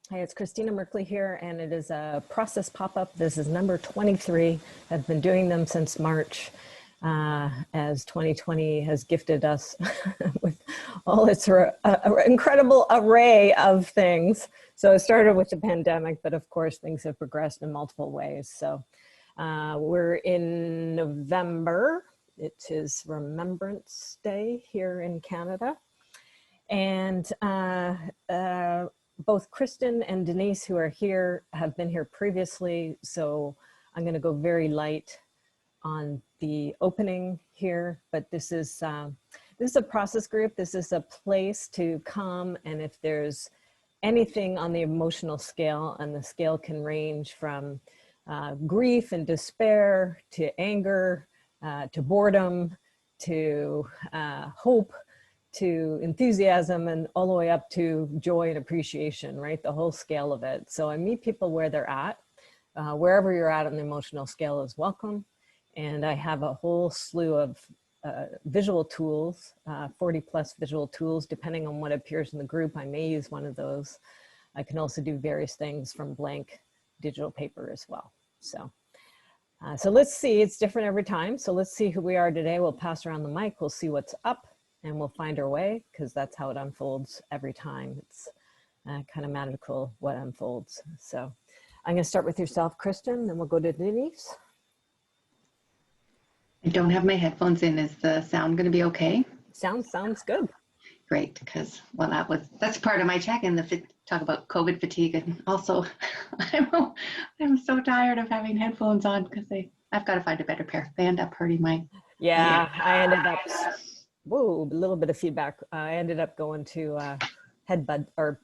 Hi, it's Christina Merkley here, and it is a process pop-up. This is number 23. I've been doing them since March, as 2020 has gifted us with all its incredible array of things. So it started with the pandemic, but of course things have progressed in multiple ways. So we're in November. It is Remembrance Day here in Canada. And both Kristin and Denise, who are here, have been here previously, so I'm going to go very light on the opening here. But this is a process group. This is a place to come, and if there's anything on the emotional scale, and the scale can range from grief and despair to anger, to boredom, to hope, to enthusiasm, and all the way up to joy and appreciation, right? The whole scale of it. So I meet people where they're at. Wherever you're at on the emotional scale is welcome. And I have a whole slew of visual tools, 40 plus visual tools, depending on what appears in the group. I may use one of those. I can also do various things from blank digital paper as well. So let's see, it's different every time. So let's see who we are today. We'll pass around the mic. We'll see what's up, and we'll find our way, because that's how it unfolds every time. It's kind of magical what unfolds. So I'm going to start with yourself, Kristin, then we'll go to Denise. I don't have my headphones in. Is the sound going to be okay? Sounds good. Great, because well, that's part of my check-in. Talk about COVID fatigue, and also I'm so tired of having headphones on because I've got to find a better pair. They end up hurting my. Yeah, I ended up. Whoa, a little bit of feedback. I ended up going to earbuds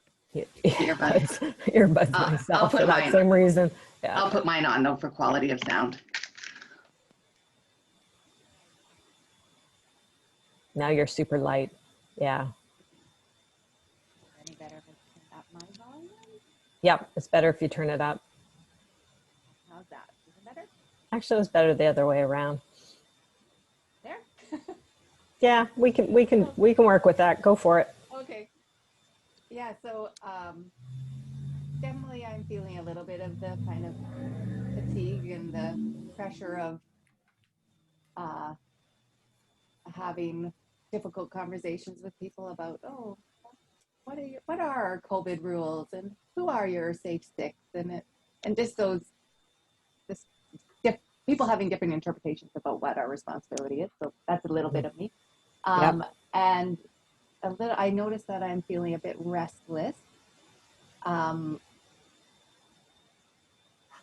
myself for that same reason. Yeah. I'll put mine on though for quality of sound. Now you're super light. Yeah. Any better if I turn up my volume? Yep, it's better if you turn it up. How's that? Is it better? Actually, it was better the other way around. There? Yeah, we can work with that. Go for it. Okay. Yeah, so definitely I'm feeling a little bit of the kind of fatigue and the pressure of having difficult conversations with people about, oh, what are our COVID rules, and who are your safe sticks, and just people having different interpretations about what our responsibility is. So that's a little bit of me. Yep. And I noticed that I'm feeling a bit restless. And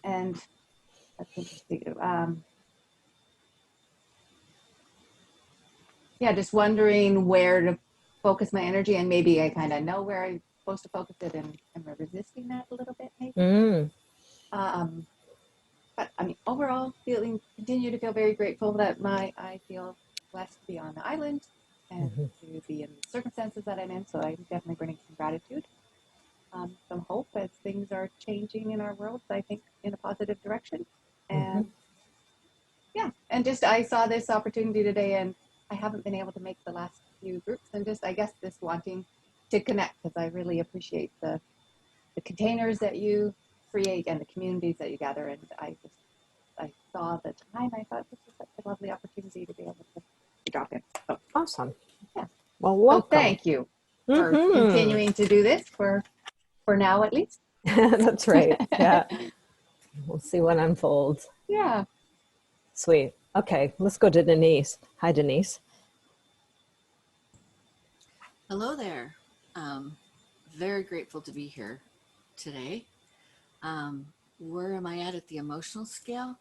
that's interesting. Yeah, just wondering where to focus my energy, and maybe I kind of know where I'm supposed to focus it, and I'm resisting that a little bit, maybe. But I mean, overall, continue to feel very grateful that I feel blessed to be on the island and to be in the circumstances that I'm in. So I'm definitely bringing some gratitude, some hope as things are changing in our world, I think, in a positive direction. And yeah, and just I saw this opportunity today, and I haven't been able to make the last few groups, and just I guess this wanting to connect, because I really appreciate the containers that you create and the communities that you gather. And I saw the time. I thought this was such a lovely opportunity to be able to drop in. So, awesome. Yeah. Well, welcome. So thank you for continuing to do this for now, at least. That's right. Yeah. We'll see what unfolds. Yeah. Sweet. Okay, let's go to Denise. Hi, Denise. Hello there. Very grateful to be here today. Where am I at the emotional scale?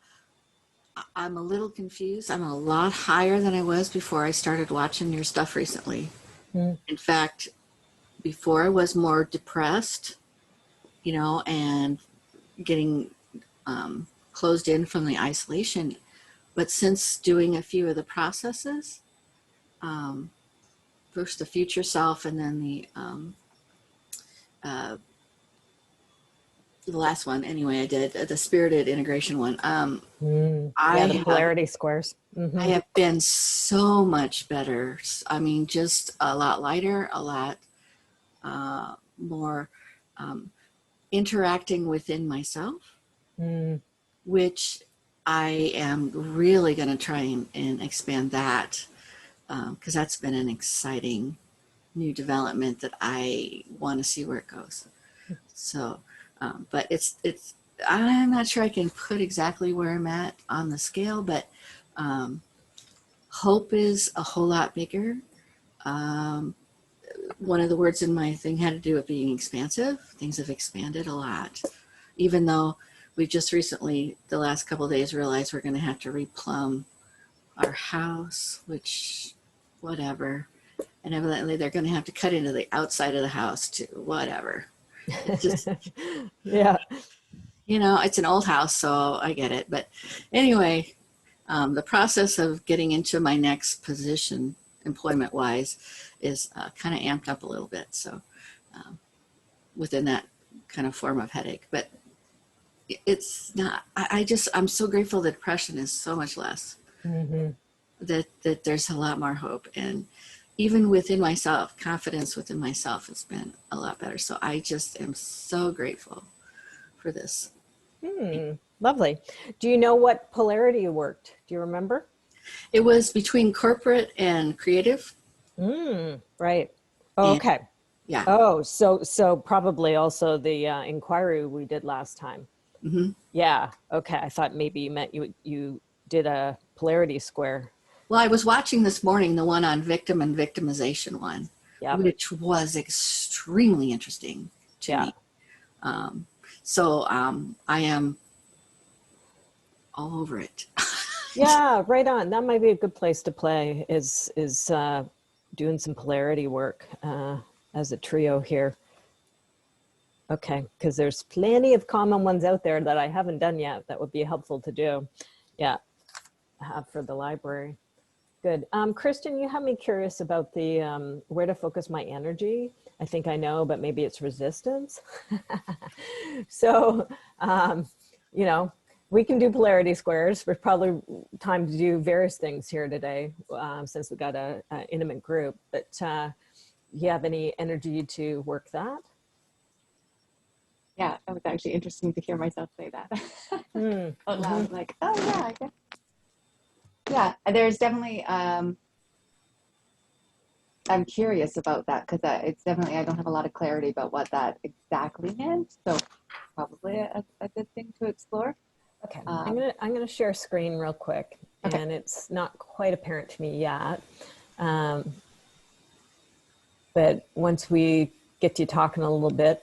I'm a little confused. I'm a lot higher than I was before I started watching your stuff recently. In fact, before I was more depressed, and getting closed in from the isolation. But since doing a few of the processes, first the future self, and then the last one, anyway, I did the spirited integration one. The polarity squares. I have been so much better. I mean, just a lot lighter, a lot more interacting within myself, Mm. which I am really going to try and expand that, because that's been an exciting new development that I want to see where it goes. So, but I'm not sure I can put exactly where I'm at on the scale, but hope is a whole lot bigger. One of the words in my thing had to do with being expansive. Things have expanded a lot, even though we've just recently, the last couple of days, realized we're going to have to replumb our house, which, whatever. And evidently they're going to have to cut into the outside of the house too, whatever. It's just, Yeah. you know, it's an old house, so I get it. But anyway, the process of getting into my next position, employment-wise, is kind of amped up a little bit. So within that kind of form of headache. But it's not, I'm so grateful that depression is so much less. Mm-hmm. That there's a lot more hope. And even within myself, confidence within myself has been a lot better. So I just am so grateful for this. Lovely. Do you know what polarity you worked? Do you remember? It was between corporate and creative. Right. And Okay. yeah. Oh, so probably also the inquiry we did last time. Mm-hmm. Yeah. Okay. I thought maybe you meant you did a polarity square. Well, I was watching this morning the one on victim and victimization one, Yeah. which was extremely interesting to me. So I am all over it. Yeah, right on. That might be a good place to play is doing some polarity work as a trio here. Okay, because there's plenty of common ones out there that I haven't done yet that would be helpful to do. Yeah, have for the library. Good. Kristin, you have me curious about the where to focus my energy. I think I know, but maybe it's resistance. So, you know, we can do polarity squares. There's probably time to do various things here today since we got a intimate group. But you have any energy to work that? Yeah, it was actually interesting to hear myself say that out loud. Mm-hmm. Like, oh yeah, I guess. Yeah, there's definitely. I'm curious about that because it's definitely I don't have a lot of clarity about what that exactly meant. So probably a good thing to explore. Okay, I'm gonna share screen real quick, Okay. and it's not quite apparent to me yet. But once we get you talking a little bit,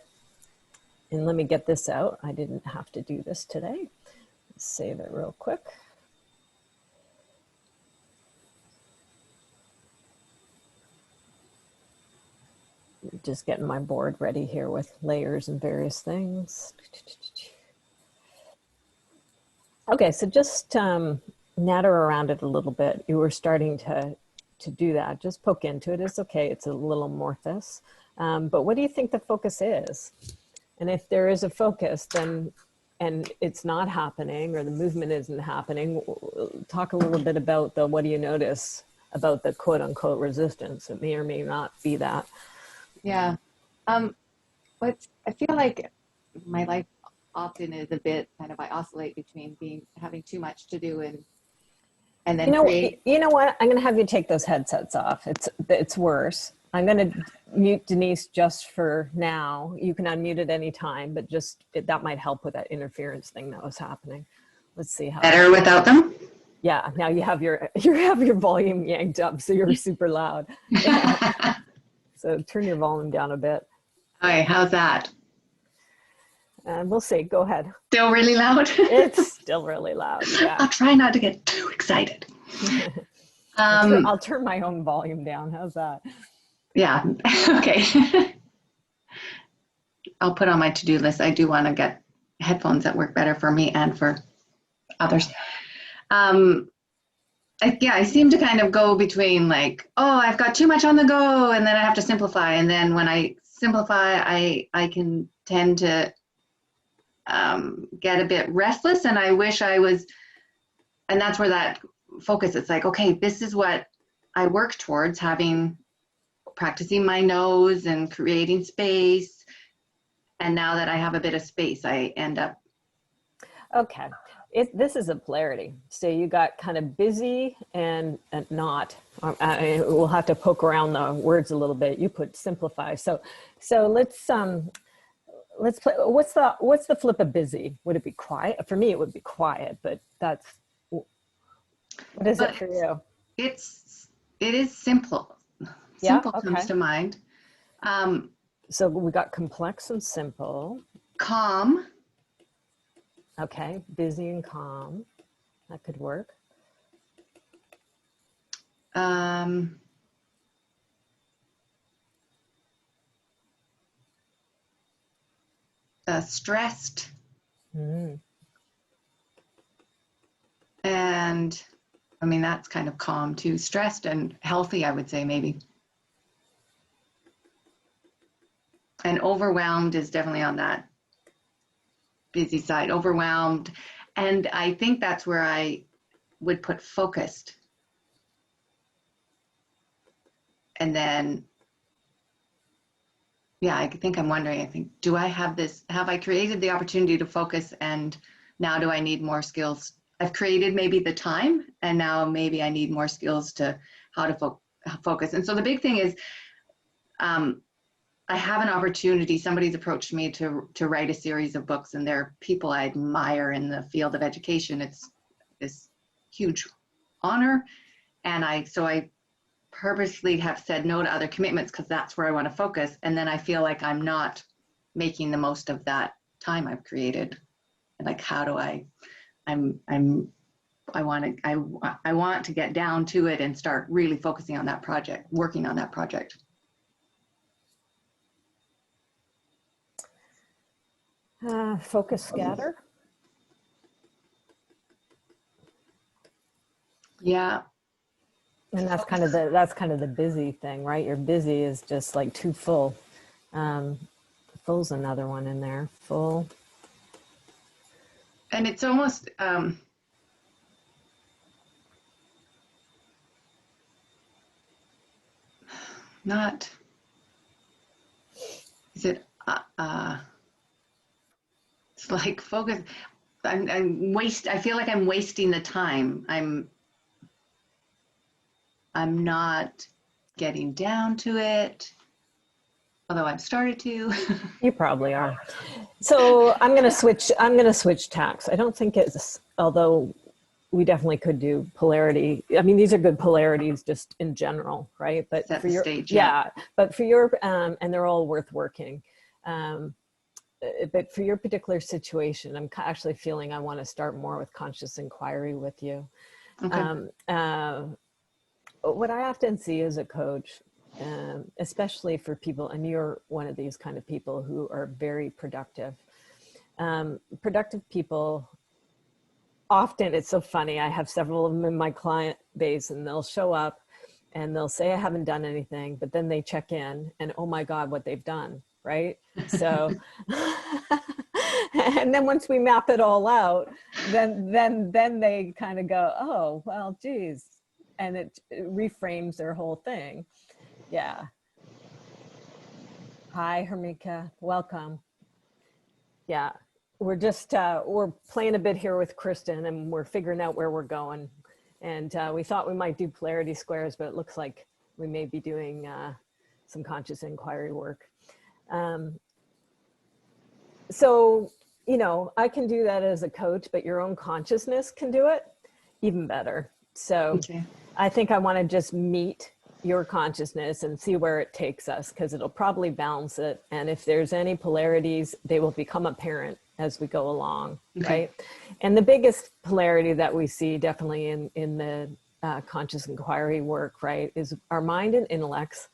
and let me get this out. I didn't have to do this today. Let's save it real quick. Just getting my board ready here with layers and various things. Okay, so just natter around it a little bit. You were starting to do that. Just poke into it. It's okay. It's a little amorphous. But what do you think the focus is? And if there is a focus, then, and it's not happening or the movement isn't happening, talk a little bit about the, what do you notice about the quote unquote resistance? It may or may not be that. Yeah. But I feel like my life often is a bit kind of, I oscillate between having too much to do and then you know what? I'm going to have you take those headsets off. It's worse. I'm going to mute Denise just for now. You can unmute at any time, but just that might help with that interference thing that was happening. Let's see how better without them. Yeah, now you have your volume yanked up, so you're super loud. Yeah. So turn your volume down a bit. Okay, how's that? And we'll see. Go ahead. Still really loud? It's still really loud. Yeah. I'll try not to get too excited. I'll turn my own volume down. How's that? Yeah, okay. I'll put on my to-do list. I do want to get headphones that work better for me and for others. I seem to kind of go between like, oh, I've got too much on the go, and then I have to simplify. And then when I simplify, I can tend to get a bit restless, and I wish I was, and that's where that focus, it's like, okay, this is what I work towards, practicing my nose and creating space. And now that I have a bit of space, I end up. Okay, this is a polarity. So you got kind of busy and not. We'll have to poke around the words a little bit. You put simplify. So let's play. What's the flip of busy? Would it be quiet? For me, it would be quiet. But what is it for you? It is simple. Yeah. Simple Okay. comes to mind. So we got complex and simple. Calm. Okay, busy and calm. That could work. Stressed. Mm. And I mean, that's kind of calm too. Stressed and healthy, I would say, maybe. And overwhelmed is definitely on that busy side. Overwhelmed. And I think that's where I would put focused. And then, yeah, I think I'm wondering, do I have this, have I created the opportunity to focus, and now do I need more skills? I've created maybe the time, and now maybe I need more skills to how to focus. And so the big thing is, I have an opportunity, somebody's approached me to write a series of books, and they're people I admire in the field of education. It's this huge honor. And I purposely have said no to other commitments because that's where I want to focus. And then I feel like I'm not making the most of that time I've created. Like, how do I want to get down to it and start really focusing on that project, working on that project. Focus, scatter. Yeah. And that's kind of the busy thing, right? Your busy is just like too full. Full's another one in there. Full. And it's almost not. Is it? It's like focus. I feel like I'm wasting the time. I'm not getting down to it, although I've started to. You probably are. So I'm going to switch tacks. I don't think it's, although we definitely could do polarity. I mean, these are good polarities just in general, right? But Set for the your, stage, yeah, but for your, and they're all worth working. But for your particular situation, I'm actually feeling I want to start more with conscious inquiry with you. Okay. What I often see as a coach, especially for people, and you're one of these kind of people who are very productive. Productive people, often, it's so funny, I have several of them in my client base, and they'll show up and they'll say, I haven't done anything, but then they check in and, oh my God, what they've done, right? So, and then once we map it all out, then they kind of go, oh, well, geez. And it reframes their whole thing. Yeah. Hi, Hermika, welcome. Yeah, we're just, we're playing a bit here with Kristin, and we're figuring out where we're going. And we thought we might do polarity squares, but it looks like we may be doing some conscious inquiry work. So, you know, I can do that as a coach, but your own consciousness can do it even better. So Okay. I think I want to just meet your consciousness and see where it takes us, because it'll probably balance it. And if there's any polarities, they will become apparent as we go along, Okay. right? And the biggest polarity that we see definitely in the conscious inquiry work, right, is our mind and intellects.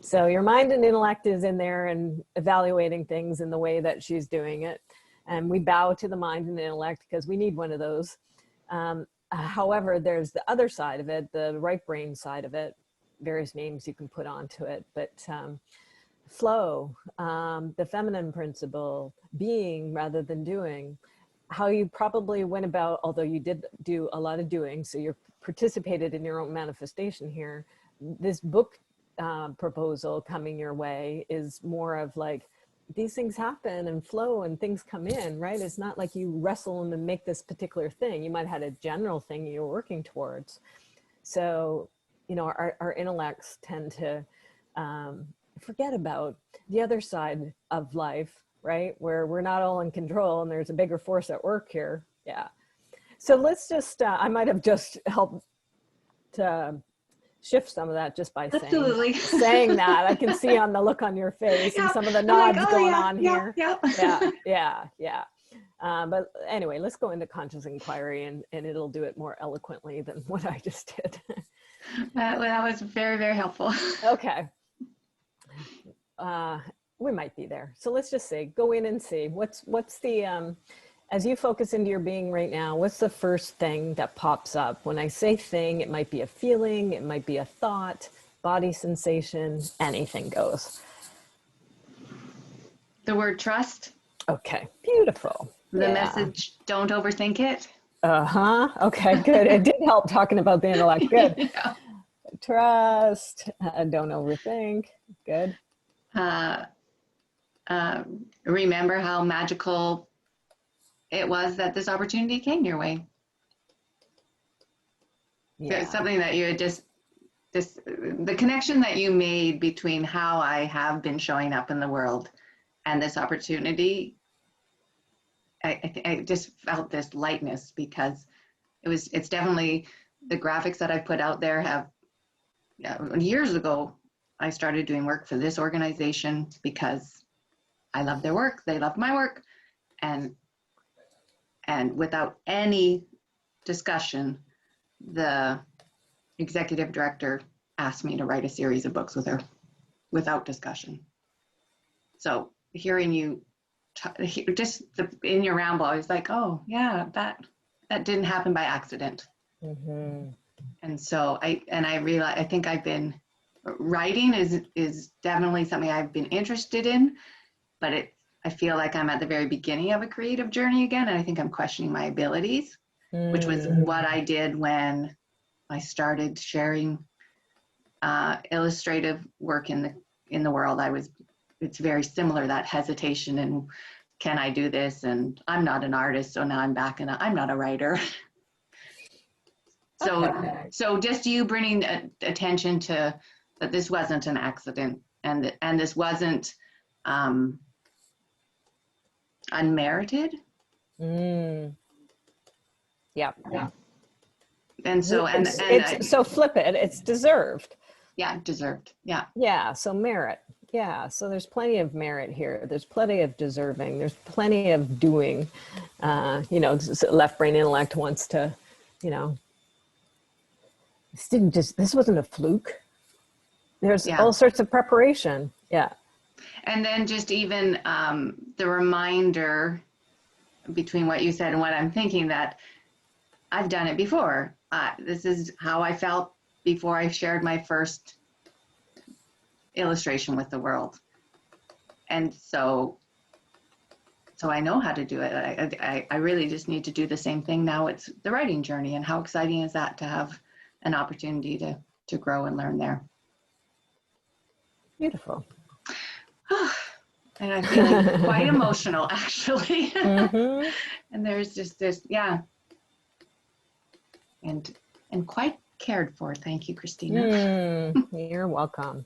So your mind and intellect is in there and evaluating things in the way that she's doing it. And we bow to the mind and intellect because we need one of those. However, there's the other side of it, the right brain side of it, various names you can put onto it, but flow, the feminine principle, being rather than doing, how you probably went about, although you did do a lot of doing, so you're participated in your own manifestation here. This book proposal coming your way is more of like, these things happen and flow and things come in, right? It's not like you wrestle them and make this particular thing. You might have had a general thing you're working towards. So, you know, our intellects tend to forget about the other side of life, right? Where we're not all in control and there's a bigger force at work here. Yeah. So let's just, I might have just helped to shift some of that just by Absolutely. saying that. I can see on the look on your face and some of the nods going on here. Yeah. But anyway, let's go into conscious inquiry and it'll do it more eloquently than what I just did. That was very, very helpful. Okay. We might be there. So let's just say, go in and see what's the, as you focus into your being right now, what's the first thing that pops up? When I say thing, it might be a feeling, it might be a thought, body sensation, anything goes. The word trust. Okay, beautiful. The message, don't overthink it. Uh-huh. Okay, good. It did help talking about the intellect. Good. Yeah. Trust, don't overthink. Good. Remember how magical it was that this opportunity came your way. Yeah. It's something that you had the connection that you made between how I have been showing up in the world and this opportunity. I just felt this lightness because it's definitely the graphics that I put out there have, years ago, I started doing work for this organization because I love their work. They love my work. And without any discussion, the executive director asked me to write a series of books with her without discussion. So hearing you just in your ramble, I was like, oh yeah, that didn't happen by accident. Mm-hmm. And so I realize, I think writing is definitely something I've been interested in, but I feel like I'm at the very beginning of a creative journey again, and I think I'm questioning my abilities, which was what I did when I started sharing illustrative work in the world. It's very similar, that hesitation and can I do this? And I'm not an artist, so now I'm back and I'm not a writer. So just you bringing attention to that this wasn't an accident and this wasn't unmerited. Yeah. And so so flip it. It's deserved. Yeah, deserved. Yeah. Yeah. So merit. Yeah. So there's plenty of merit here. There's plenty of deserving. There's plenty of doing. Left brain intellect wants to, this wasn't a fluke. There's all sorts of preparation. Yeah. And then just even the reminder between what you said and what I'm thinking, that I've done it before. This is how I felt before I shared my first illustration with the world. And so I know how to do it. I really just need to do the same thing now. It's the writing journey, and how exciting is that to have an opportunity to grow and learn there. Beautiful. And I'm feeling quite emotional, actually. Mm-hmm. And there's just this, yeah. And quite cared for. Thank you, Christina. You're welcome.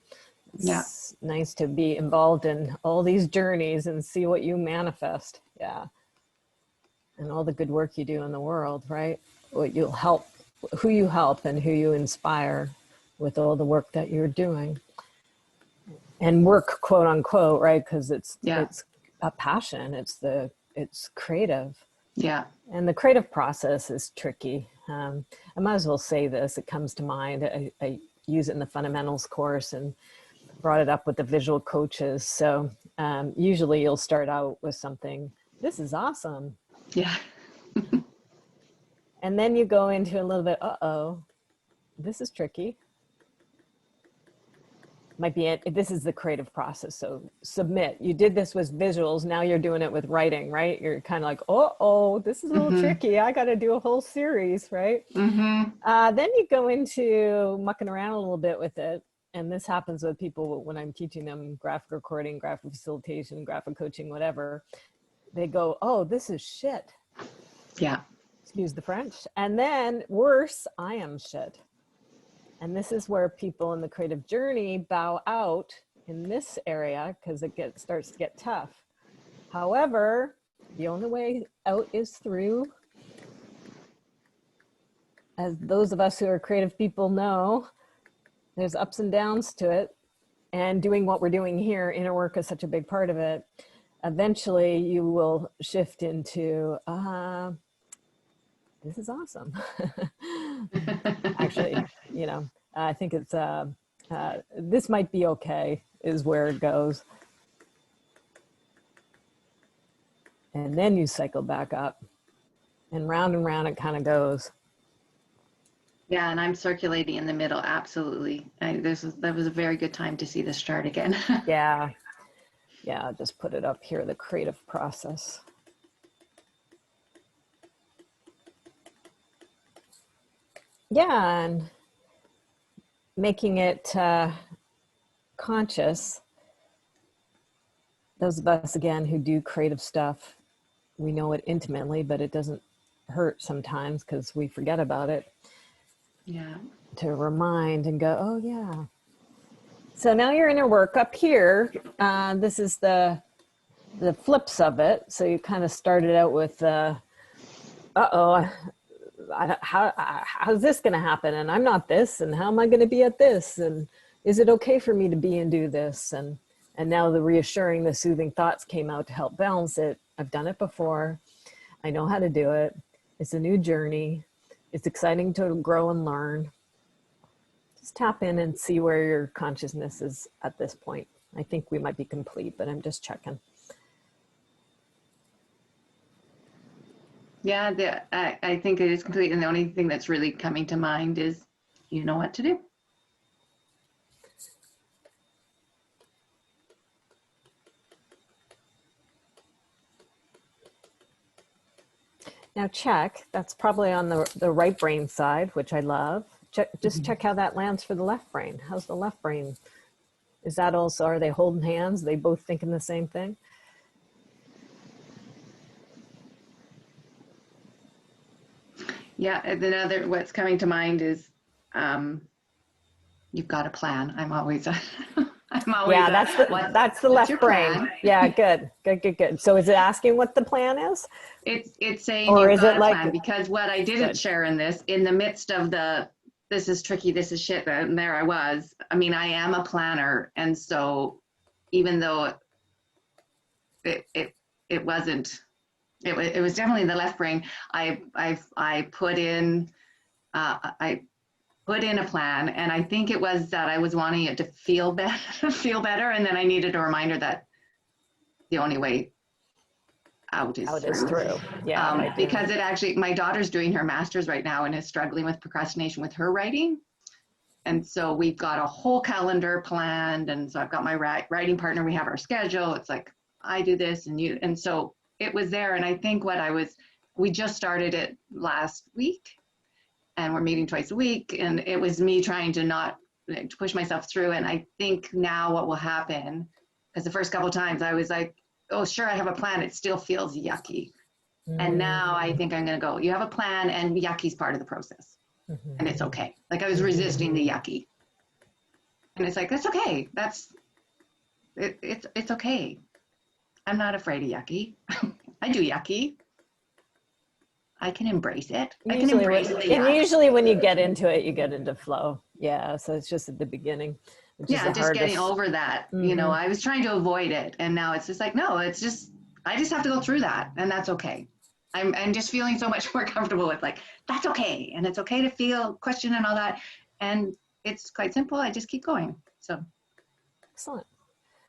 It's nice to be involved in all these journeys and see what you manifest. Yeah. And all the good work you do in the world, right? What you'll help, who you help and who you inspire with all the work that you're doing. And work, quote unquote, right? Because it's a passion. It's creative. Yeah. And the creative process is tricky. I might as well say this. It comes to mind. I use it in the fundamentals course and brought it up with the visual coaches. So usually you'll start out with something, this is awesome. Yeah. And then you go into a little bit, this is tricky. Might be it. This is the creative process. So submit. You did this with visuals. Now you're doing it with writing, right? You're kind of like, this is a little tricky. I got to do a whole series, right? Then you go into mucking around a little bit with it. and this happens with people when I'm teaching them graphic recording, graphic facilitation, graphic coaching, whatever, they go, oh, this is shit. Yeah. Excuse the French. And then worse, I am shit. And this is where people in the creative journey bow out in this area because it starts to get tough. However, the only way out is through. As those of us who are creative people know, there's ups and downs to it. And doing what we're doing here, inner work is such a big part of it. Eventually you will shift into, this is awesome. Actually, you know, I think it's, this might be okay is where it goes. And then you cycle back up and round it kind of goes. Yeah, and I'm circulating in the middle. Absolutely. That was a very good time to see this chart again. Yeah. Yeah, I'll just put it up here, the creative process. Yeah, and making it conscious. Those of us, again, who do creative stuff, we know it intimately, but it doesn't hurt sometimes because we forget about it. Yeah. To remind and go, oh yeah. So now you're in your work up here. This is the flips of it. So you kind of started out with, uh-oh, how's this going to happen? And I'm not this, and how am I going to be at this? And is it okay for me to be and do this? And now the reassuring, the soothing thoughts came out to help balance it. I've done it before. I know how to do it. It's a new journey. It's exciting to grow and learn. Just tap in and see where your consciousness is at this point. I think we might be complete, but I'm just checking. Yeah, I think it is complete. And the only thing that's really coming to mind is, you know what to do. Now check, that's probably on the right brain side, which I love. Just check how that lands for the left brain. How's the left brain? Is that also, are they holding hands? Are they both thinking the same thing? Yeah, and another, what's coming to mind is, you've got a plan. I'm always, Yeah, that's the left brain. Plan? Yeah, good. So is it asking what the plan is? It's saying Or you've is got it a like, plan, because what I didn't share in this, in the midst of the, this is tricky, this is shit, and there I was. I mean, I am a planner, and so even though it wasn't, it was definitely the left brain. I put in a plan, and I think it was that I was wanting it to feel better, and then I needed a reminder that the only way out is through. Yeah, because it actually, my daughter's doing her master's right now and is struggling with procrastination with her writing. And so we've got a whole calendar planned. And so I've got my writing partner, we have our schedule. It's like, I do this and you, and so it was there. And I think we just started it last week, and we're meeting twice a week. And it was me trying to push myself through. And I think now what will happen, because the first couple of times I was like, oh, sure, I have a plan. It still feels yucky. And now I think I'm going to go, you have a plan, and yucky's part of the process. And it's okay. Like, I was resisting the yucky. And it's like, that's okay. It's okay. I'm not afraid of yucky. I do yucky. I can embrace it. Usually when you get into it, you get into flow. Yeah. So it's just at the beginning. Yeah, just getting over that. You know, I was trying to avoid it, and now it's just like, no, I just have to go through that, and that's okay. I'm just feeling so much more comfortable with, like, that's okay, and it's okay to feel, question, and all that, and it's quite simple. I just keep going. So excellent.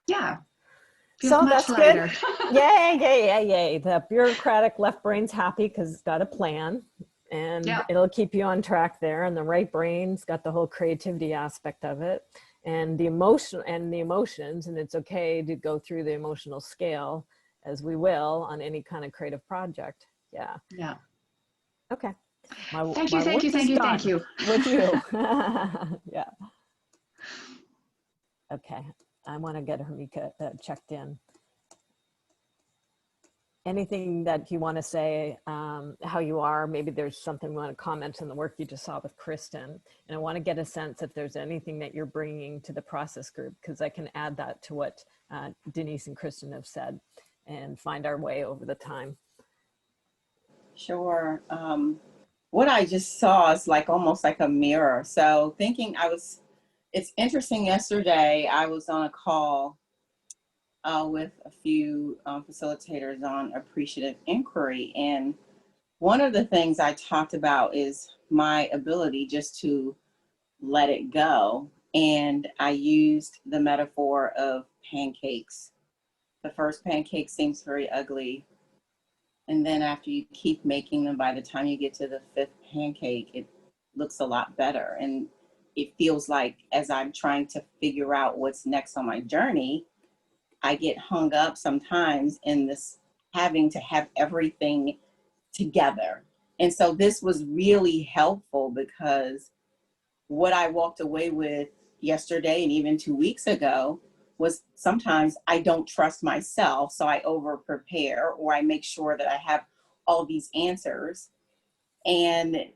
Yeah. So that's lighter. Good. Yay. The bureaucratic left brain's happy because it's got a plan, and it'll keep you on track there. And the right brain's got the whole creativity aspect of it, and the emotions, and it's okay to go through the emotional scale, as we will on any kind of creative project. Yeah. Okay. Thank you. With you. Yeah. Okay, I want to get Hermika checked in. Anything that you want to say, how you are, maybe there's something you want to comment on the work you just saw with Kristin. And I want to get a sense if there's anything that you're bringing to the process group, because I can add that to what Denise and Kristin have said and find our way over the time. Sure. What I just saw is like almost like a mirror. So thinking it's interesting, yesterday I was on a call with a few facilitators on appreciative inquiry. And one of the things I talked about is my ability just to let it go. And I used the metaphor of pancakes. The first pancake seems very ugly. And then after you keep making them, by the time you get to the fifth pancake, it looks a lot better. And it feels like as I'm trying to figure out what's next on my journey, I get hung up sometimes in this having to have everything together. And so this was really helpful, because what I walked away with yesterday and even 2 weeks ago was sometimes I don't trust myself. So I over prepare, or I make sure that I have all these answers. And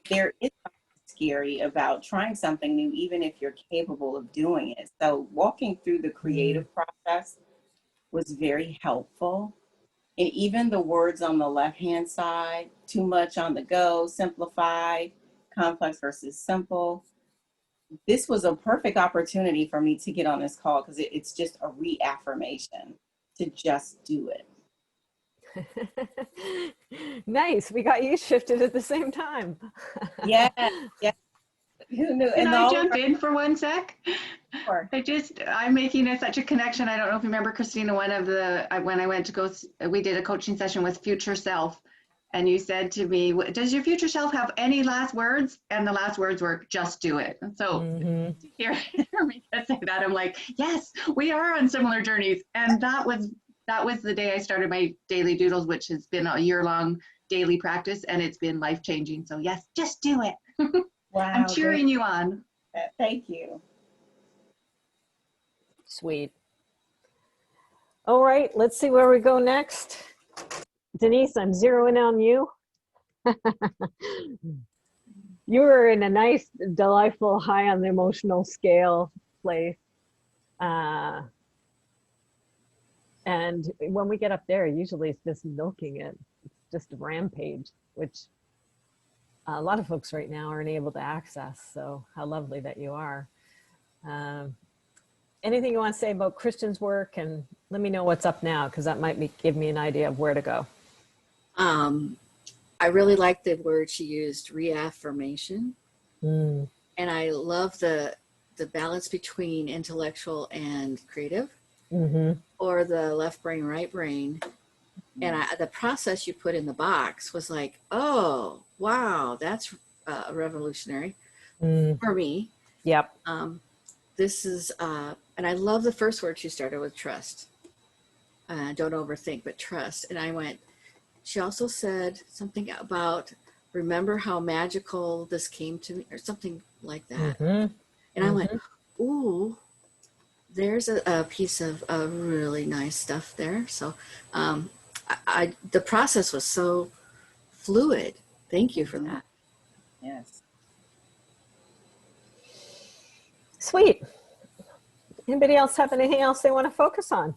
there is something scary about trying something new, even if you're capable of doing it. So walking through the creative process was very helpful. And even the words on the left-hand side, too much on the go, simplify, complex versus simple. This was a perfect opportunity for me to get on this call, because it's just a reaffirmation to just do it. Nice, we got you shifted at the same time. Yeah, yeah. Who knew? Can And I jump in for 1 sec? Sure. I'm making such a connection. I don't know if you remember, Christina, when I went to go, we did a coaching session with Future Self, and you said to me, does your future self have any last words? And the last words were, just do it. And so to hear me say that, I'm like, yes, we are on similar journeys. And that was the day I started my daily doodles, which has been a year-long daily practice, and it's been life-changing. So yes, just do it. Wow, I'm cheering you on. Thank you. Sweet. All right, let's see where we go next. Denise, I'm zeroing on you. You were in a nice, delightful, high on the emotional scale place. And when we get up there, usually it's just milking it. It's just a rampage, which a lot of folks right now aren't able to access. So how lovely that you are. Anything you want to say about Kristin's work? And let me know what's up now, because that might give me an idea of where to go. I really like the word she used, reaffirmation. And I love the balance between intellectual and creative, or the left brain, right brain. And the process you put in the box was like, oh, wow, that's revolutionary for me. Yep. This is, and I love the first word she started with, trust. Don't overthink, but trust. And I went, she also said something about, remember how magical this came to me, or something like that. And I went, ooh, there's a piece of really nice stuff there. So the process was so fluid. Thank you for that. Yes. Sweet. Anybody else have anything else they want to focus on?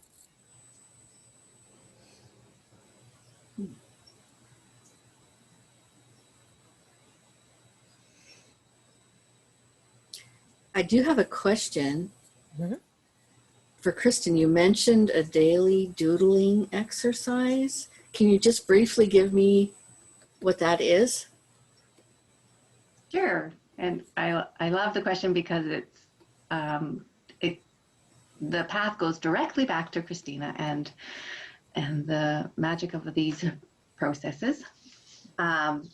I do have a question for Kristin. You mentioned a daily doodling exercise. Can you just briefly give me what that is? Sure. And I love the question, because the path goes directly back to Christina and the magic of these processes. And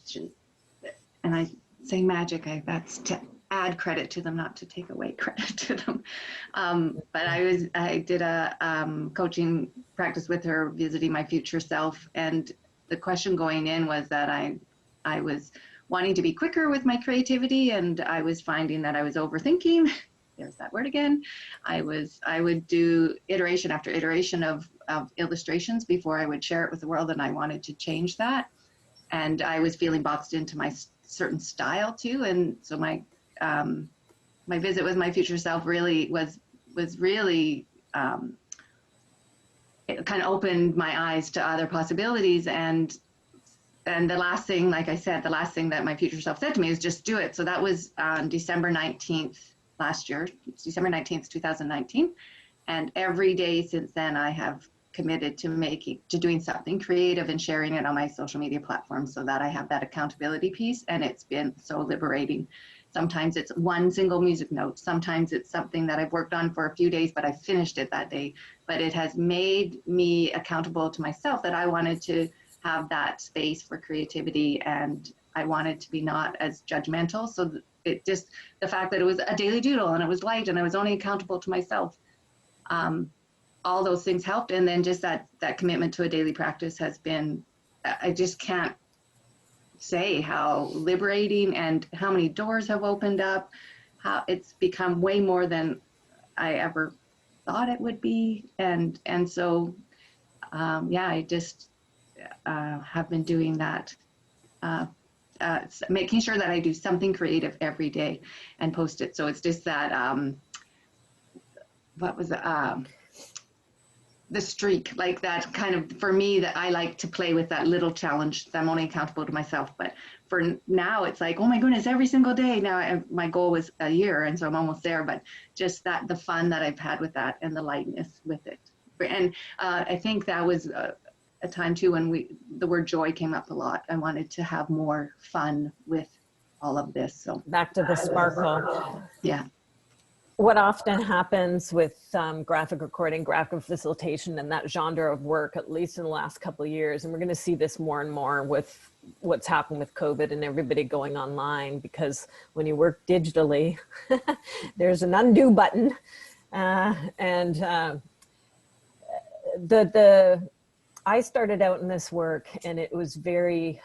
I say magic, that's to add credit to them, not to take away credit to them. But I did a coaching practice with her, visiting my future self, and the question going in was that I was wanting to be quicker with my creativity, and I was finding that I was overthinking there's that word again. I would do iteration after iteration of illustrations before I would share it with the world, and I wanted to change that. And I was feeling boxed into my certain style too. And so my visit with my future self really was really, it kind of opened my eyes to other possibilities. And the last thing, like I said, the last thing that my future self said to me is just do it. So that was December 19th last year. It's December 19th, 2019. And every day since then, I have committed to doing something creative and sharing it on my social media platforms so that I have that accountability piece. And it's been so liberating. Sometimes it's one single music note. Sometimes it's something that I've worked on for a few days, but I finished it that day. But it has made me accountable to myself that I wanted to have that space for creativity, and I wanted to be not as judgmental. So it just, the fact that it was a daily doodle and it was light and I was only accountable to myself, all those things helped. And then just that commitment to a daily practice has been, I just can't say how liberating and how many doors have opened up, how it's become way more than I ever thought it would be. And so, yeah, I just have been doing that, making sure that I do something creative every day and post it. So it's just that, what was the streak, like that kind of, for me, that I like to play with that little challenge. I'm only accountable to myself, but for now it's like, oh my goodness, every single day. Now my goal was a year, and so I'm almost there, but just that, the fun that I've had with that and the lightness with it. And I think that was a time too when the word joy came up a lot. I wanted to have more fun with all of this. So Back to the sparkle. yeah. What often happens with graphic recording, graphic facilitation, and that genre of work, at least in the last couple of years, and we're going to see this more and more with what's happened with COVID and everybody going online, because when you work digitally, there's an undo button. I started out in this work and it was very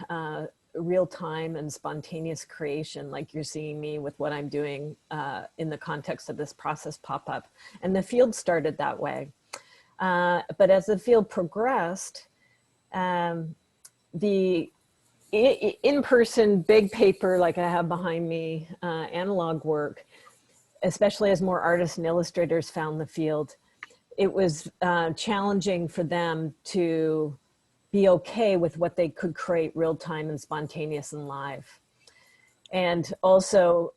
real time and spontaneous creation, like you're seeing me with what I'm doing in the context of this process pop-up. And the field started that way. But as the field progressed, the in-person big paper, like I have behind me, analog work, especially as more artists and illustrators found the field, it was challenging for them to be okay with what they could create real time and spontaneous and live. And also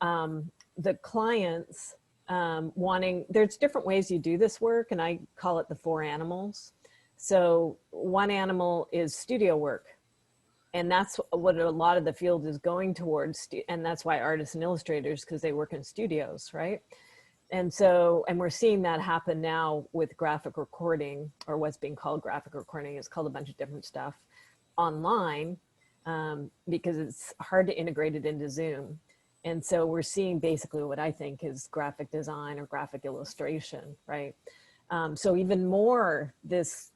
the clients wanting, there's different ways you do this work, and I call it the 4 animals. So one animal is studio work. And that's what a lot of the field is going towards. And that's why artists and illustrators, because they work in studios, right? And so, and we're seeing that happen now with graphic recording, or what's being called graphic recording. It's called a bunch of different stuff online because it's hard to integrate it into Zoom. And so we're seeing basically what I think is graphic design or graphic illustration, right? So even more this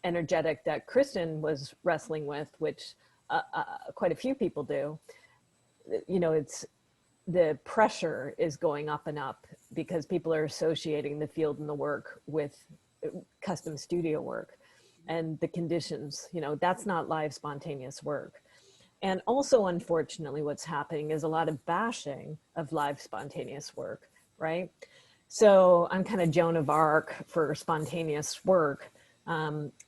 energetic that Kristin was wrestling with, which quite a few people do, you know, it's, the pressure is going up and up because people are associating the field and the work with custom studio work and the conditions, you know, that's not live spontaneous work. And also, unfortunately, what's happening is a lot of bashing of live spontaneous work, right? So I'm kind of Joan of Arc for spontaneous work,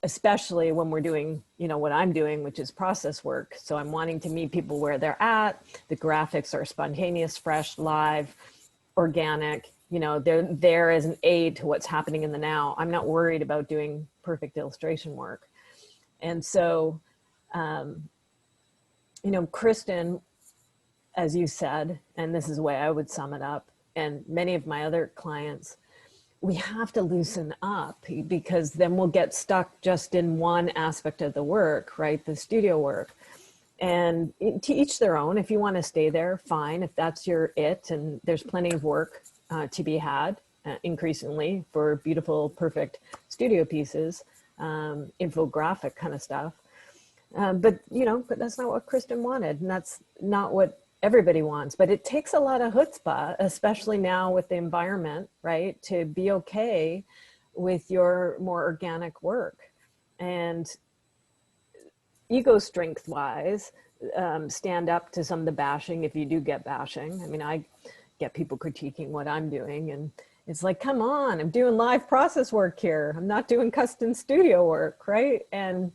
especially when we're doing, you know, what I'm doing, which is process work. So I'm wanting to meet people where they're at. The graphics are spontaneous, fresh, live, organic. You know, they're there as an aid to what's happening in the now. I'm not worried about doing perfect illustration work. And so, you know, Kristin, as you said, and this is the way I would sum it up, and many of my other clients, we have to loosen up, because then we'll get stuck just in one aspect of the work, right? The studio work. And to each their own. If you want to stay there, fine. If that's your it, and there's plenty of work to be had increasingly for beautiful, perfect studio pieces, infographic kind of stuff. But, you know, but that's not what Kristin wanted. And that's not what everybody wants, but it takes a lot of chutzpah, especially now with the environment, right? To be okay with your more organic work. And ego strength wise, stand up to some of the bashing if you do get bashing. I mean, I get people critiquing what I'm doing, and it's like, come on, I'm doing live process work here. I'm not doing custom studio work, right? And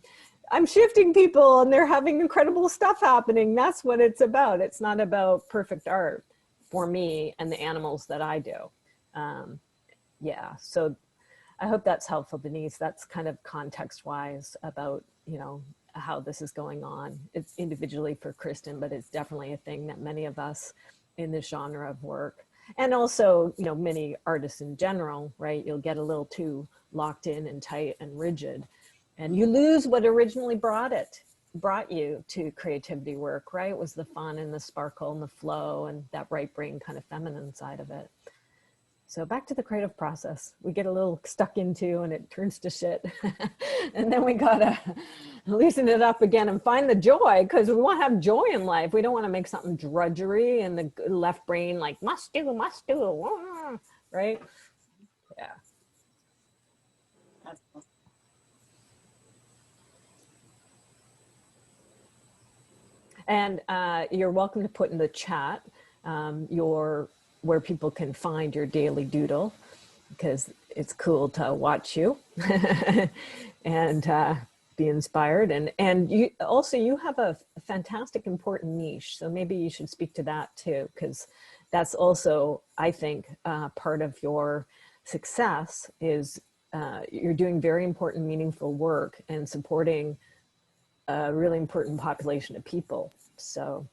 I'm shifting people and they're having incredible stuff happening. That's what it's about. It's not about perfect art for me and the animals that I do. Yeah, so I hope that's helpful, Denise. That's kind of context wise about, you know, how this is going on. It's individually for Kristin, but it's definitely a thing that many of us in this genre of work, and also, you know, many artists in general, right? You'll get a little too locked in and tight and rigid, and you lose what originally brought you to creativity work, right? It was the fun and the sparkle and the flow and that right brain kind of feminine side of it. So back to the creative process, we get a little stuck into and it turns to shit. And then we gotta loosen it up again and find the joy, because we want to have joy in life. We don't want to make something drudgery and the left brain like must do, right? Yeah. And you're welcome to put in the chat where people can find your daily doodle, because it's cool to watch you and be inspired. And you also, you have a fantastic, important niche. So maybe you should speak to that too, because that's also, I think, part of your success is you're doing very important, meaningful work and supporting a really important population of people. So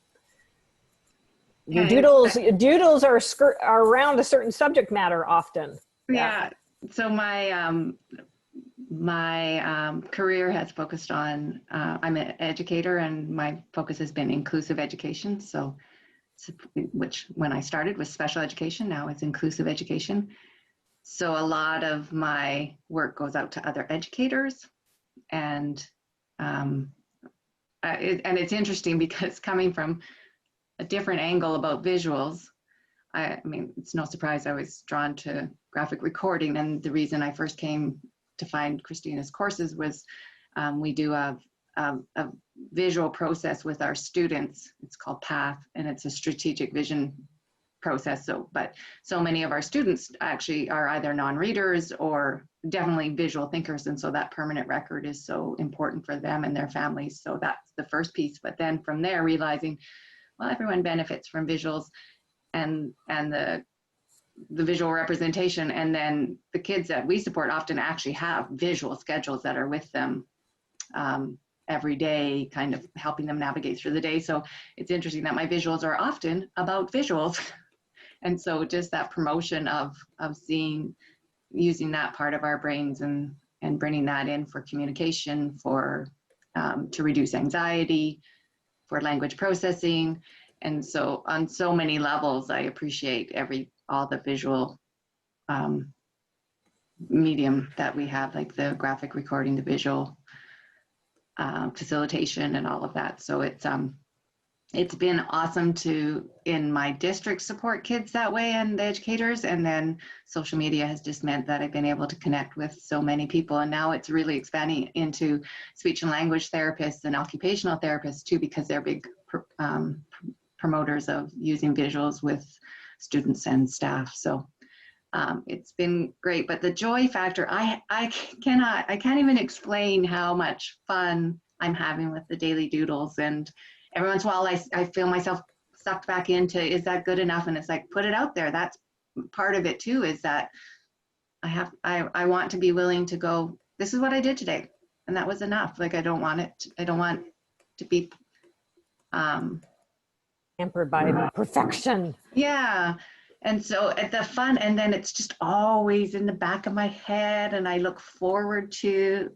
your doodles are around a certain subject matter often. Yeah. So my career has focused on, I'm an educator and my focus has been inclusive education. So, which when I started was special education, now it's inclusive education. So a lot of my work goes out to other educators, and it's interesting because coming from a different angle about visuals, I mean, it's no surprise I was drawn to graphic recording. And the reason I first came to find Christina's courses was we do a visual process with our students. It's called PATH, and it's a strategic vision process. But so many of our students actually are either non-readers or definitely visual thinkers. And so that permanent record is so important for them and their families. So that's the first piece. But then from there, realizing, well, everyone benefits from visuals and the visual representation. And then the kids that we support often actually have visual schedules that are with them every day, kind of helping them navigate through the day. So it's interesting that my visuals are often about visuals. And so just that promotion of using that part of our brains and bringing that in for communication, for to reduce anxiety, for language processing. And so on so many levels, I appreciate all the visual medium that we have, like the graphic recording, the visual facilitation and all of that. So it's been awesome to, in my district, support kids that way and the educators. And then social media has just meant that I've been able to connect with so many people. And now it's really expanding into speech and language therapists and occupational therapists too, because they're big promoters of using visuals with students and staff. So it's been great. But the joy factor, I can't even explain how much fun I'm having with the daily doodles. And every once in a while I feel myself sucked back into, is that good enough? And it's like, put it out there. That's part of it too, is that I want to be willing to go, this is what I did today. And that was enough. Like, I don't want to be hampered by perfection. Yeah. And so at the fun, and then it's just always in the back of my head, and I look forward to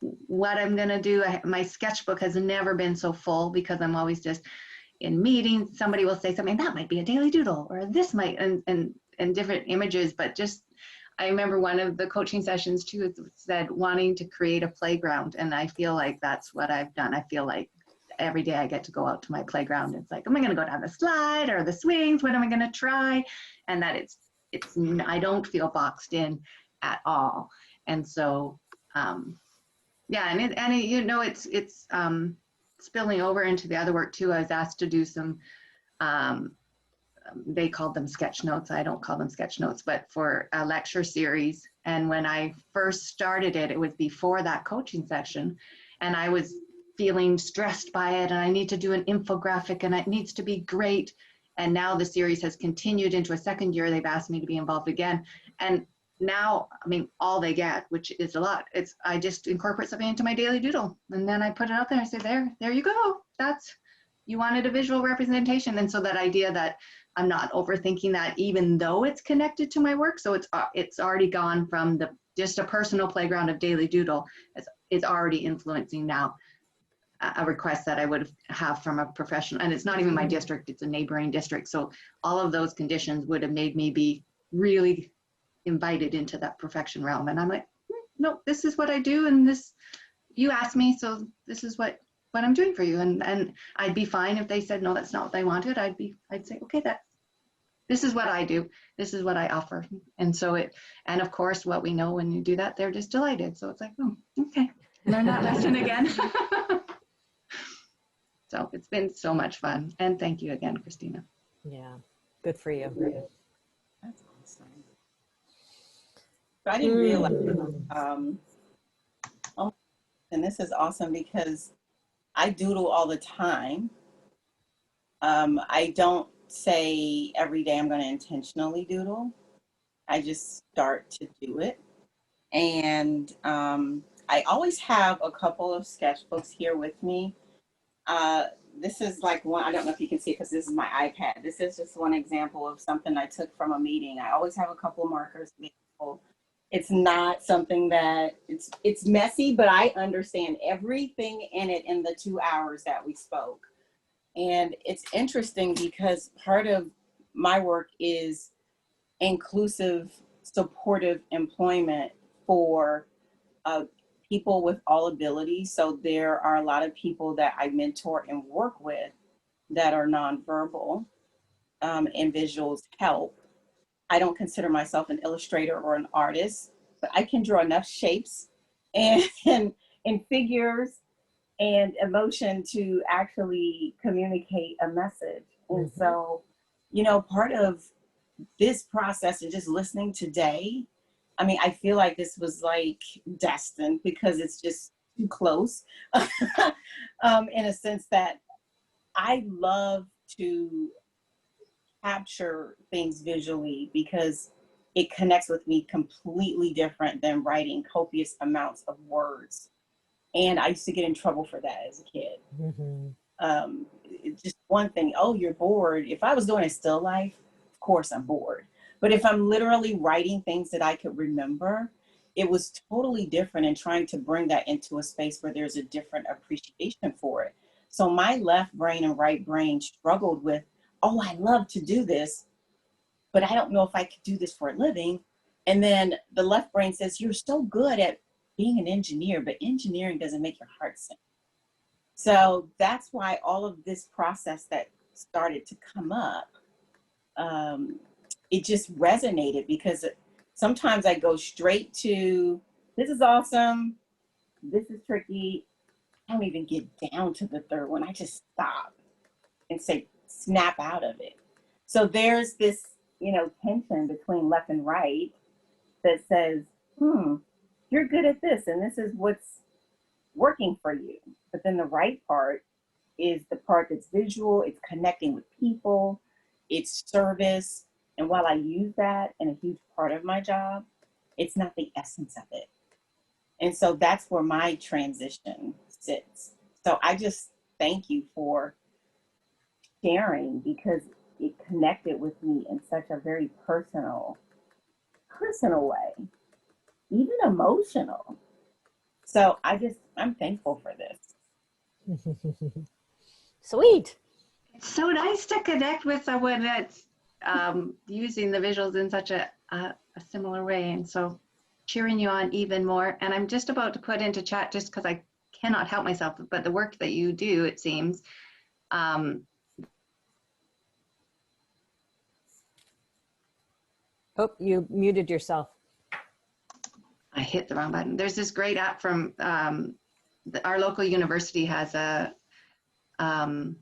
what I'm going to do. My sketchbook has never been so full because I'm always just in meetings. Somebody will say something, that might be a daily doodle, or this might, and different images. But just, I remember one of the coaching sessions too said wanting to create a playground. And I feel like that's what I've done. I feel like every day I get to go out to my playground. It's like, am I going to go down the slide or the swings? What am I going to try? And that I don't feel boxed in at all. And so, yeah, it's spilling over into the other work too. I was asked to do some, they called them sketch notes. I don't call them sketch notes, but for a lecture series. And when I first started it, it was before that coaching session. And I was feeling stressed by it. And I need to do an infographic and it needs to be great. And now the series has continued into a second year. They've asked me to be involved again. And now, I mean, all they get, which is a lot, I just incorporate something into my daily doodle. And then I put it out there and I say, there you go. You wanted a visual representation. And so that idea that I'm not overthinking that, even though it's connected to my work. So it's already gone from just a personal playground of daily doodle is already influencing now a request that I would have from a professional. And it's not even my district, it's a neighboring district. So all of those conditions would have made me be really invited into that perfection realm. And I'm like, no, this is what I do. And you asked me, so this is what I'm doing for you. And I'd be fine if they said, no, that's not what they wanted. I'd say, okay, this is what I do. This is what I offer. And so and of course, what we know when you do that, they're just delighted. So it's like, oh, okay, learn that lesson again. So it's been so much fun. And thank you again, Christina. Yeah, good for you. That's awesome. So I didn't realize, and this is awesome because I doodle all the time. I don't say every day I'm going to intentionally doodle. I just start to do it. And I always have a couple of sketchbooks here with me. This is like one, I don't know if you can see because this is my iPad. This is just one example of something I took from a meeting. I always have a couple of markers. It's not something that, it's messy, but I understand everything in it in the 2 hours that we spoke. And it's interesting because part of my work is inclusive, supportive employment for people with all abilities. So there are a lot of people that I mentor and work with that are nonverbal, and visuals help. I don't consider myself an illustrator or an artist, but I can draw enough shapes and figures and emotion to actually communicate a message. And so, part of this process and just listening today, I mean, I feel like this was like destined because it's just too close in a sense that I love to capture things visually because it connects with me completely different than writing copious amounts of words. And I used to get in trouble for that as a kid. It's just one thing, oh, you're bored. If I was doing a still life, of course I'm bored. But if I'm literally writing things that I could remember, it was totally different and trying to bring that into a space where there's a different appreciation for it. So my left brain and right brain struggled with, oh, I love to do this, but I don't know if I could do this for a living. And then the left brain says, you're so good at being an engineer, but engineering doesn't make your heart sing. So that's why all of this process that started to come up, it just resonated because sometimes I go straight to, this is awesome, this is tricky. I don't even get down to the third one. I just stop and say, snap out of it. So there's this, tension between left and right that says, you're good at this and this is what's working for you. But then the right part is the part that's visual, it's connecting with people, it's service. And while I use that in a huge part of my job, it's not the essence of it. And so that's where my transition sits. So I just thank you for sharing because it connected with me in such a very personal way, even emotional. So I'm thankful for this. Sweet. It's so nice to connect with someone that's using the visuals in such a similar way. And so cheering you on even more. And I'm just about to put into chat, just because I cannot help myself, but the work that you do, it seems, Oh, you muted yourself. I hit the wrong button. There's this great app from our local university has an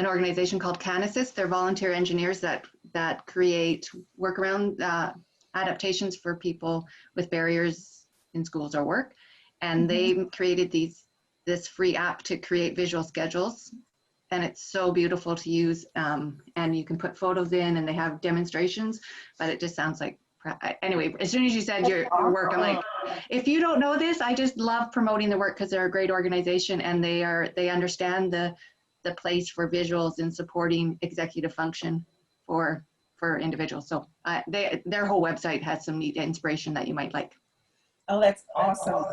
organization called Canassist. They're volunteer engineers that create workaround adaptations for people with barriers in schools or work. And they created this free app to create visual schedules. And it's so beautiful to use. And you can put photos in, and they have demonstrations, but it just sounds like, anyway, as soon as you said your work, I'm like, if you don't know this, I just love promoting the work because they're a great organization, and they understand the place for visuals in supporting executive function for individuals. So their whole website has some neat inspiration that you might like. Oh, that's awesome.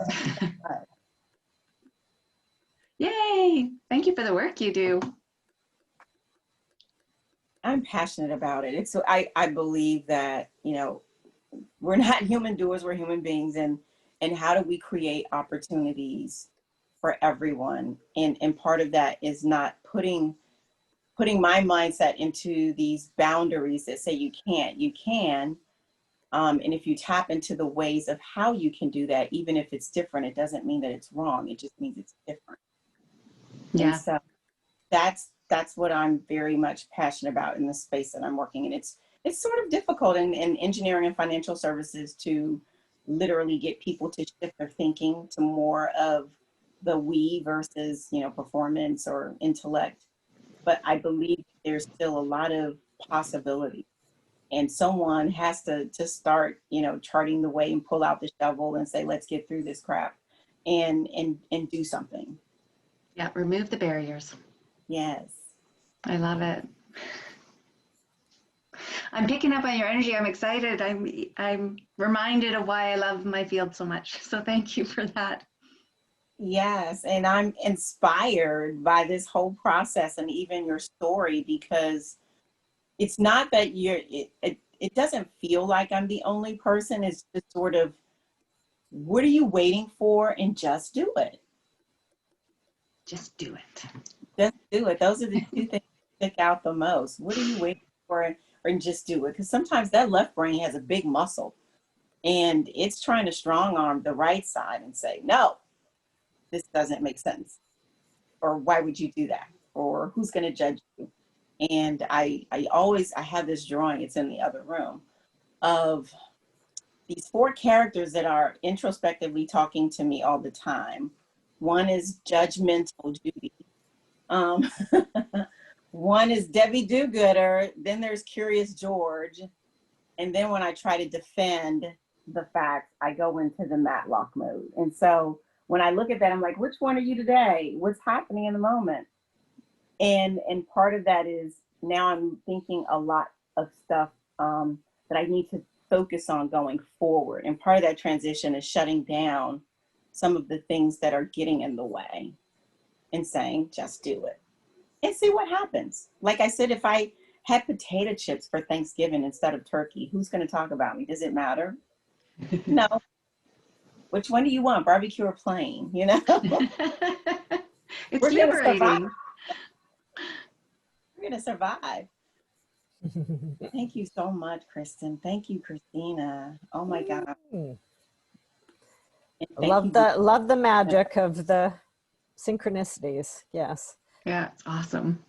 Yay! Thank you for the work you do. I'm passionate about it. It's I believe that, you know, we're not human doers, we're human beings, and how do we create opportunities for everyone? And part of that is not putting my mindset into these boundaries that say you can't. You can. And if you tap into the ways of how you can do that, even if it's different, it doesn't mean that it's wrong. It just means it's different. Yeah. And so that's what I'm very much passionate about in the space that I'm working in. It's sort of difficult in engineering and financial services to literally get people to shift their thinking to more of the we versus, you know, performance or intellect. But I believe there's still a lot of possibility. And someone has to start, you know, charting the way and pull out the shovel and say, let's get through this crap and do something. Yeah, remove the barriers. Yes. I love it. I'm picking up on your energy. I'm excited. I'm reminded of why I love my field so much. So thank you for that. Yes, and I'm inspired by this whole process and even your story, because it's not that it doesn't feel like I'm the only person. It's just sort of, what are you waiting for? And just do it. Just do it. Just do it. Those are the two things that stick out the most. What are you waiting for? And just do it. Because sometimes that left brain has a big muscle and it's trying to strong arm the right side and say, no, this doesn't make sense. Or why would you do that? Or who's going to judge you? And I have this drawing, it's in the other room, of these 4 characters that are introspectively talking to me all the time. One is judgmental Judy. One is Debbie Do-Gooder. Then there's Curious George. And then when I try to defend the facts, I go into the Matlock mode. And so when I look at that, I'm like, which one are you today? What's happening in the moment? And part of that is now I'm thinking a lot of stuff that I need to focus on going forward. And part of that transition is shutting down some of the things that are getting in the way and saying, just do it and see what happens. Like I said, if I had potato chips for Thanksgiving instead of turkey, who's going to talk about me? Does it matter? No. Which one do you want, barbecue or plain? You know, It's we're liberating. We're going to survive. Thank you so much, Kristin. Thank you, Christina. Oh my God. Love the magic of the synchronicities. Yes. Yeah, it's awesome.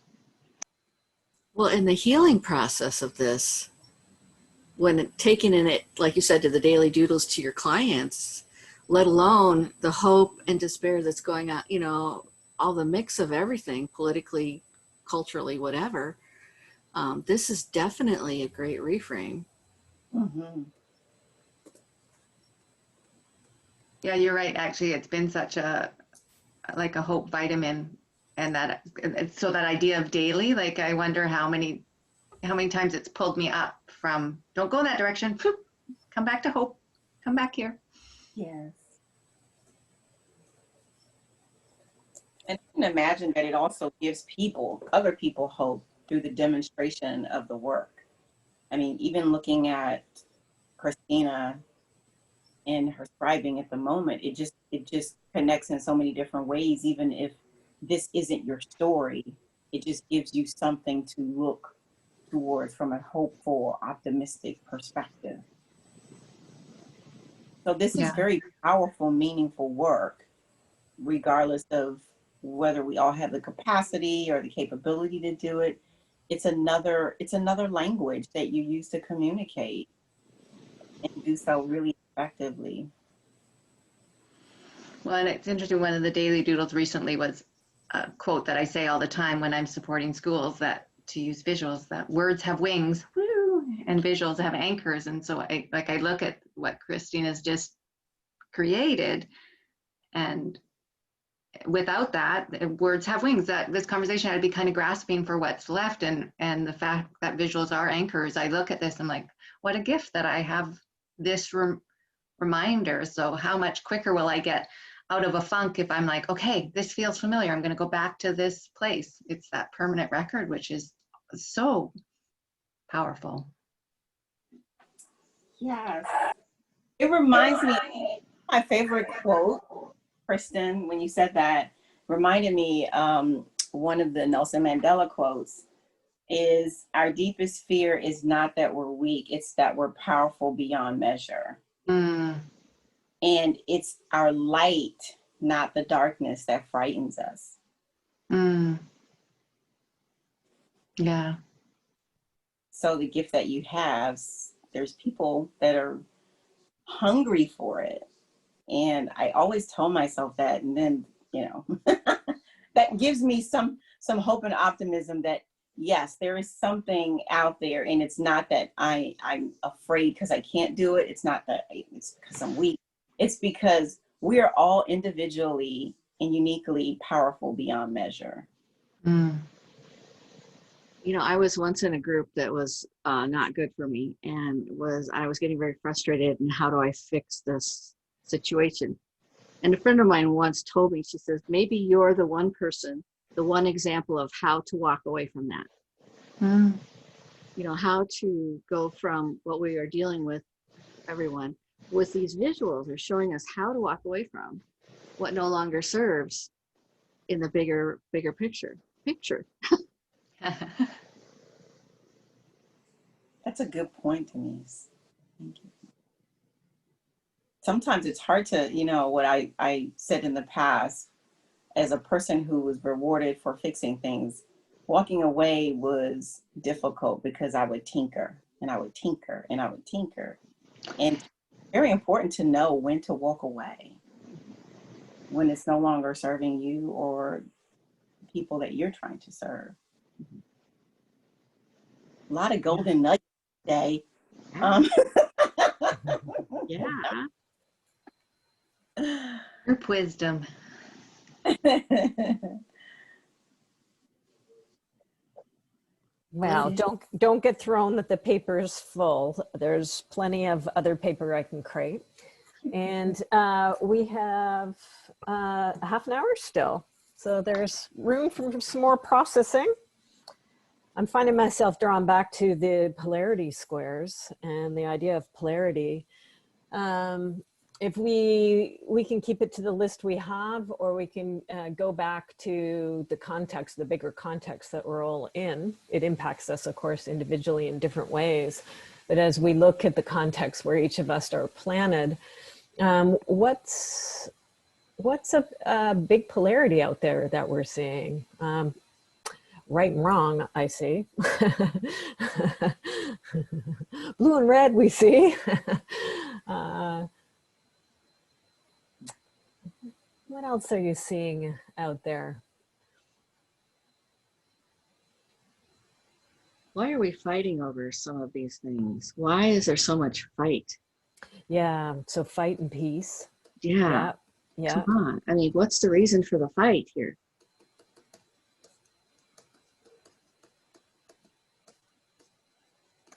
Well, in the healing process of this, when taking in it, like you said, to the daily doodles to your clients, let alone the hope and despair that's going on, you know, all the mix of everything, politically, culturally, whatever, this is definitely a great reframe. Mm-hmm. Yeah, you're right. Actually, it's been such a hope vitamin, and so that idea of daily, like I wonder how many times it's pulled me up from don't go that direction, come back to hope, come back here. Yes. And I can imagine that it also gives other people hope through the demonstration of the work. I mean, even looking at Christina, in her scribing at the moment. It just connects in so many different ways. Even if this isn't your story, it just gives you something to look towards from a hopeful, optimistic perspective. So this is Yeah. very powerful, meaningful work, regardless of whether we all have the capacity or the capability to do it. It's another language that you use to communicate and do so really effectively. Well, and it's interesting, one of the daily doodles recently was a quote that I say all the time when I'm supporting schools, that to use visuals, that words have wings, woo, and visuals have anchors. And so I look at what Christina's just created, and without that, words have wings. That this conversation, I'd be kind of grasping for what's left, and the fact that visuals are anchors. I look at this, I'm like, what a gift that I have this reminder. So how much quicker will I get out of a funk if I'm like, okay, this feels familiar, I'm going to go back to this place. It's that permanent record, which is so powerful. Yes. It reminds me, my favorite quote, Kristin, when you said that, reminded me one of the Nelson Mandela quotes is, our deepest fear is not that we're weak, it's that we're powerful beyond measure. Mm. And it's our light, not the darkness, that frightens us. Mm. Yeah. So the gift that you have, there's people that are hungry for it. And I always tell myself that, and then, you know, that gives me some hope and optimism that yes, there is something out there, and it's not that I'm afraid because I can't do it. It's not that it's because I'm weak. It's because we are all individually and uniquely powerful beyond measure. Mm. You know, I was once in a group that was not good for me, and I was getting very frustrated, and how do I fix this situation? And a friend of mine once told me, she says, maybe you're the one person, the one example of how to walk away from that. Mm. You know, how to go from what we are dealing with, everyone, with these visuals are showing us how to walk away from what no longer serves in the bigger picture. That's a good point, Denise. Thank you. Sometimes it's hard to, you know, what I said in the past, as a person who was rewarded for fixing things, walking away was difficult because I would tinker and I would tinker and I would tinker. And it's very important to know when to walk away, when it's no longer serving you or people that you're trying to serve. A lot of golden nuggets today. Yeah. Group wisdom. Well, don't get thrown that the paper's full. There's plenty of other paper I can create. And we have half an hour still. So there's room for some more processing. I'm finding myself drawn back to the polarity squares and the idea of polarity. If we can keep it to the list we have, or we can go back to the context, the bigger context that we're all in. It impacts us, of course, individually in different ways. But as we look at the context where each of us are planted, what's a big polarity out there that we're seeing? Right and wrong, I see. Blue and red, we see. What else are you seeing out there? Why are we fighting over some of these things? Why is there so much fight? Yeah, so fight and peace. Yeah. Yeah. Come on. I mean, what's the reason for the fight here?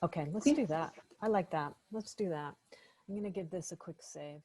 Okay, let's do that. I like that. Let's do that. I'm going to give this a quick save.